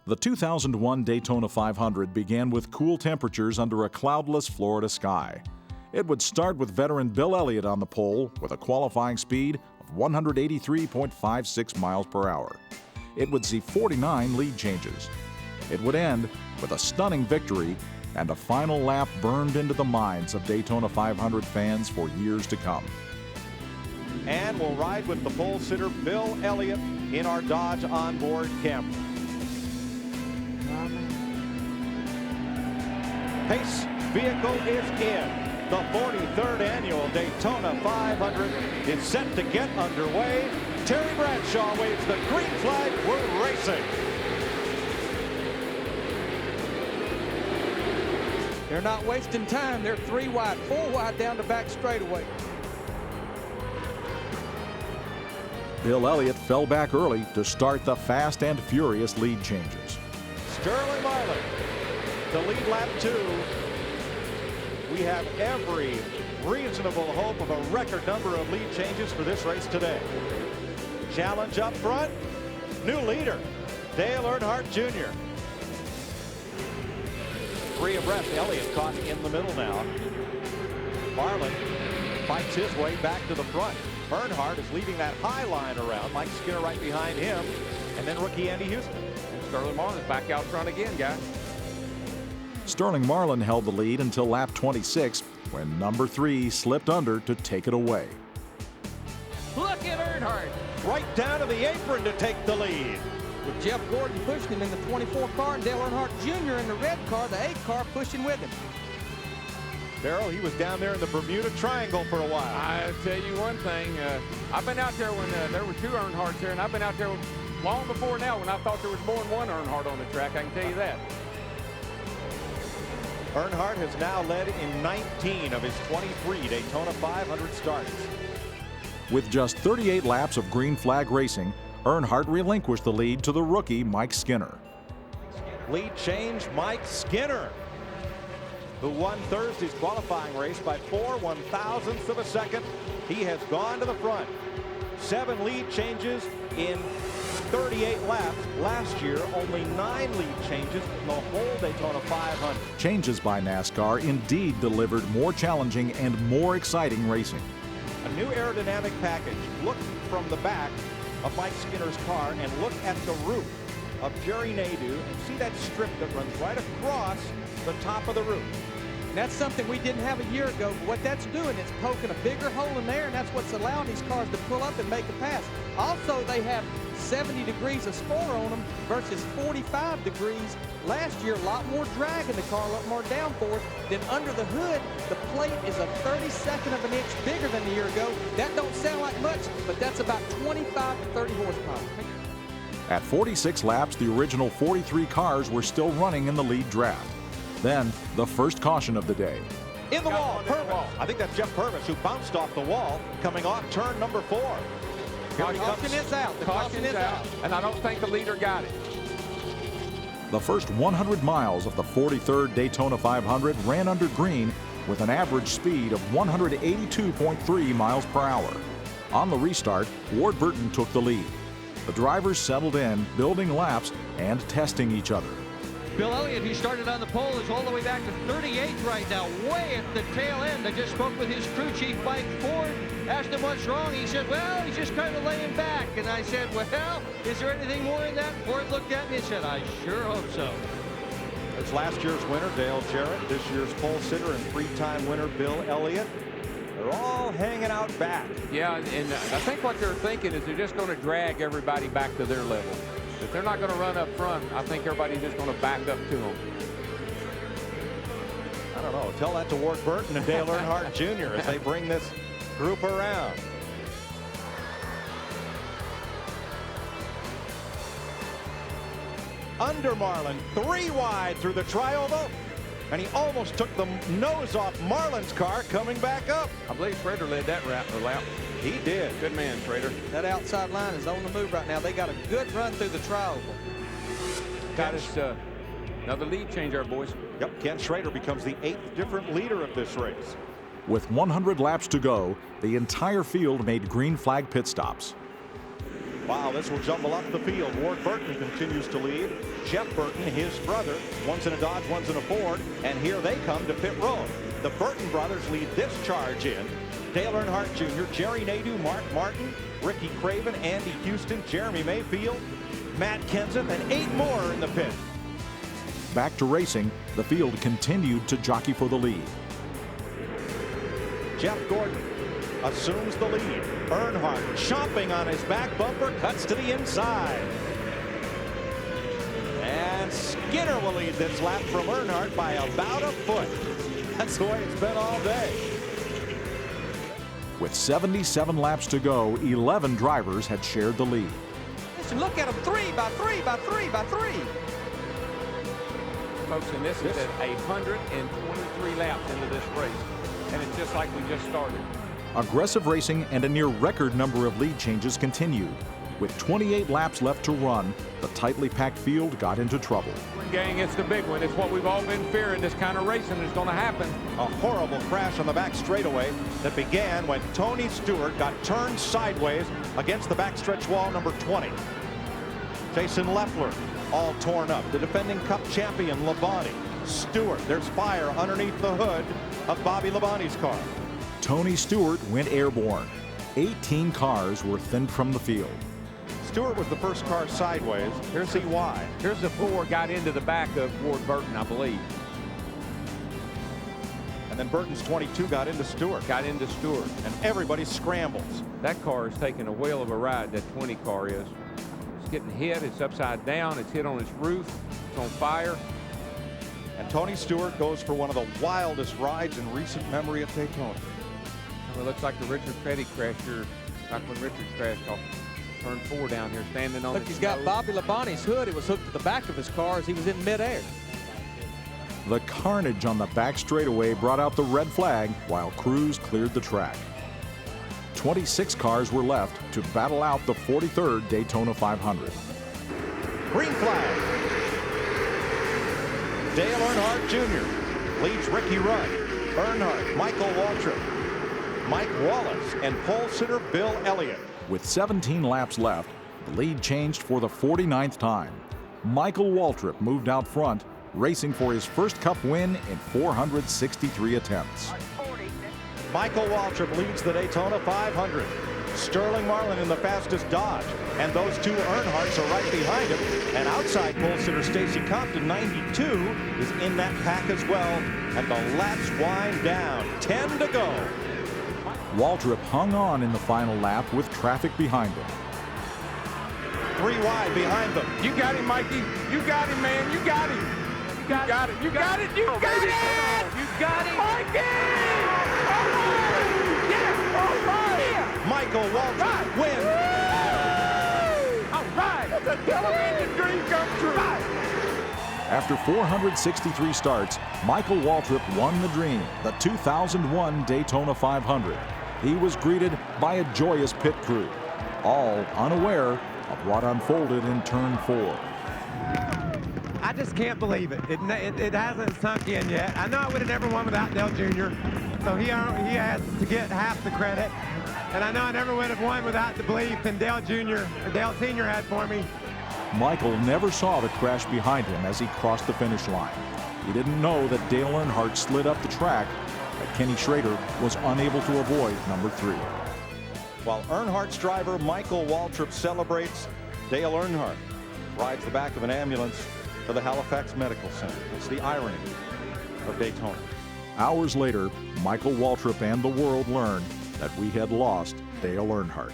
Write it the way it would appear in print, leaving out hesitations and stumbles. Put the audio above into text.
The 2001 Daytona 500 began with cool temperatures under a cloudless Florida sky. It would start with veteran Bill Elliott on the pole with a qualifying speed of 183.56 miles per hour. It would see 49 lead changes. It would end with a stunning victory and a final lap burned into the minds of Daytona 500 fans for years to come. And we'll ride with the pole sitter Bill Elliott in our Dodge onboard camera. Pace vehicle is in. The 43rd annual Daytona 500 is set to get underway. Terry Bradshaw waves the green flag. We're racing. They're not wasting time. They're 3 wide, 4 wide down the back straightaway. Bill Elliott fell back early to start the fast and furious lead changes. Sterling Marlin to lead lap 2. We have every reasonable hope of a record number of lead changes for this race today. Challenge up front. New leader, Dale Earnhardt Jr. 3 abreast. Elliott caught in the middle now. Marlin fights his way back to the front. Earnhardt is leaving that high line around. Mike Skinner right behind him. And then rookie Andy Houston. And Sterling Marlin's back out front again, guys. Sterling Marlin held the lead until lap 26 when number 3 slipped under to take it away. Look at Earnhardt. Right down to the apron to take the lead. With Jeff Gordon pushing him in the 24 car and Dale Earnhardt Jr. in the red car, the 8 car pushing with him. Darrell, he was down there in the Bermuda Triangle for a while. I'll tell you one thing. I've been out there when there were 2 Earnhardts there, and I've been out there long before now when I thought there was more than 1 Earnhardt on the track. I can tell you that. Earnhardt has now led in 19 of his 23 Daytona 500 starts. With just 38 laps of green flag racing, Earnhardt relinquished the lead to the rookie Mike Skinner. Lead change, Mike Skinner, who won Thursday's qualifying race by 4/1000ths of a second. He has gone to the front. 7 lead changes in 38 laps. Last year, only 9 lead changes in the whole Daytona 500. Changes by NASCAR indeed delivered more challenging and more exciting racing. A new aerodynamic package. Look from the back of Mike Skinner's car and look at the roof of Jerry Nadeau and see that strip that runs right across the top of the roof. And that's something we didn't have a year ago. But what that's doing, it's poking a bigger hole in there, and that's what's allowing these cars to pull up and make a pass. Also, they have 70 degrees of spore on them versus 45 degrees. Last year, a lot more drag in the car, a lot more downforce. Then under the hood, the plate is a 32nd of an inch bigger than a year ago. That don't sound like much, but that's about 25 to 30 horsepower. At 46 laps, the original 43 cars were still running in the lead draft. Then, the first caution of the day. In the wall, Purvis. I think that's Jeff Purvis who bounced off the wall coming off turn number 4. Caution is out. The caution is out. And I don't think the leader got it. The first 100 miles of the 43rd Daytona 500 ran under green with an average speed of 182.3 miles per hour. On the restart, Ward Burton took the lead. The drivers settled in, building laps and testing each other. Bill Elliott, who started on the pole, is all the way back to 38 right now, way at the tail end. I just spoke with his crew chief, Mike Ford, asked him what's wrong. He said, well, he's just kind of laying back. And I said, well, is there anything more in that? Ford looked at me and said, I sure hope so. It's last year's winner, Dale Jarrett, this year's pole sitter and 3-time winner, Bill Elliott. They're all hanging out back. Yeah, and I think what they're thinking is they're just going to drag everybody back to their level. If they're not going to run up front, I think everybody's just going to back up to them. I don't know. Tell that to Ward Burton and Dale Earnhardt Jr. as they bring this group around. Under Marlin, 3 wide through the tri-oval, and he almost took the nose off Marlin's car coming back up. I believe Schrader led that lap. He did. Good man, Schrader. That outside line is on the move right now. They got a good run through the tri-oval. Got us another lead change, our boys. Yep, Ken Schrader becomes the 8th different leader of this race. With 100 laps to go, the entire field made green flag pit stops. Wow, this will jumble up the field. Ward Burton continues to lead. Jeff Burton, his brother, one's in a Dodge, one's in a Ford, and here they come to pit road. The Burton brothers lead this charge in. Dale Earnhardt Jr., Jerry Nadeau, Mark Martin, Ricky Craven, Andy Houston, Jeremy Mayfield, Matt Kenseth, and 8 more in the pit. Back to racing, the field continued to jockey for the lead. Jeff Gordon assumes the lead. Earnhardt chomping on his back bumper, cuts to the inside. And Skinner will lead this lap from Earnhardt by about a foot. That's the way it's been all day. With 77 laps to go, 11 drivers had shared the lead. Listen, look at them, 3 by 3 by 3 by 3. Folks, and this is at 123 laps into this race, and it's just like we just started. Aggressive racing and a near record number of lead changes continued. With 28 laps left to run, the tightly packed field got into trouble. Gang, it's the big one. It's what we've all been fearing. This kind of racing is going to happen. A horrible crash on the back straightaway that began when Tony Stewart got turned sideways against the backstretch wall number 20. Jason Leffler all torn up. The defending Cup champion Labonte. Stewart, there's fire underneath the hood of Bobby Labonte's car. Tony Stewart went airborne. 18 cars were thinned from the field. Stewart was the first car sideways. Here's see why. Here's the 4 got into the back of Ward Burton, I believe. And then Burton's 22 got into Stewart. Got into Stewart. And everybody scrambles. That car is taking a whale of a ride, that 20 car is. It's getting hit, it's upside down, it's hit on its roof, it's on fire. And Tony Stewart goes for one of the wildest rides in recent memory at Daytona. It looks like the Richard Petty crash here, like when Richard crashed off turn 4 down here, standing on Look, he's got Bobby Labonte's hood. It was hooked to the back of his car as he was in midair. The carnage on the back straightaway brought out the red flag while crews cleared the track. 26 cars were left to battle out the 43rd Daytona 500. Green flag. Dale Earnhardt Jr. leads Ricky Rudd. Earnhardt, Michael Waltrip, Mike Wallace, and pole sitter Bill Elliott. With 17 laps left, the lead changed for the 49th time. Michael Waltrip moved out front, racing for his first Cup win in 463 attempts. Michael Waltrip leads the Daytona 500. Sterling Marlin in the fastest Dodge, and those 2 Earnhardts are right behind him. And outside pole sitter Stacy Compton, 92, is in that pack as well. And the laps wind down. 10 to go. Waltrip hung on in the final lap with traffic behind him. 3 wide behind them. You got him, Mikey. You got him, man. You got him. You got it. You got it. You got it. You got it. Mikey! All right! Yeah! All right! Michael Waltrip wins. All right! That's a television dream come true. After 463 starts, Michael Waltrip won the dream, the 2001 Daytona 500. He was greeted by a joyous pit crew, all unaware of what unfolded in turn 4. I just can't believe it. It hasn't sunk in yet. I know I would have never won without Dale Jr., so he has to get half the credit. And I know I never would have won without the belief in Dale Jr. or Dale Sr. had for me. Michael never saw the crash behind him as he crossed the finish line. He didn't know that Dale Earnhardt slid up the track, but Kenny Schrader was unable to avoid number 3. While Earnhardt's driver Michael Waltrip celebrates, Dale Earnhardt rides the back of an ambulance to the Halifax Medical Center. It's the irony of Daytona. Hours later, Michael Waltrip and the world learned that we had lost Dale Earnhardt.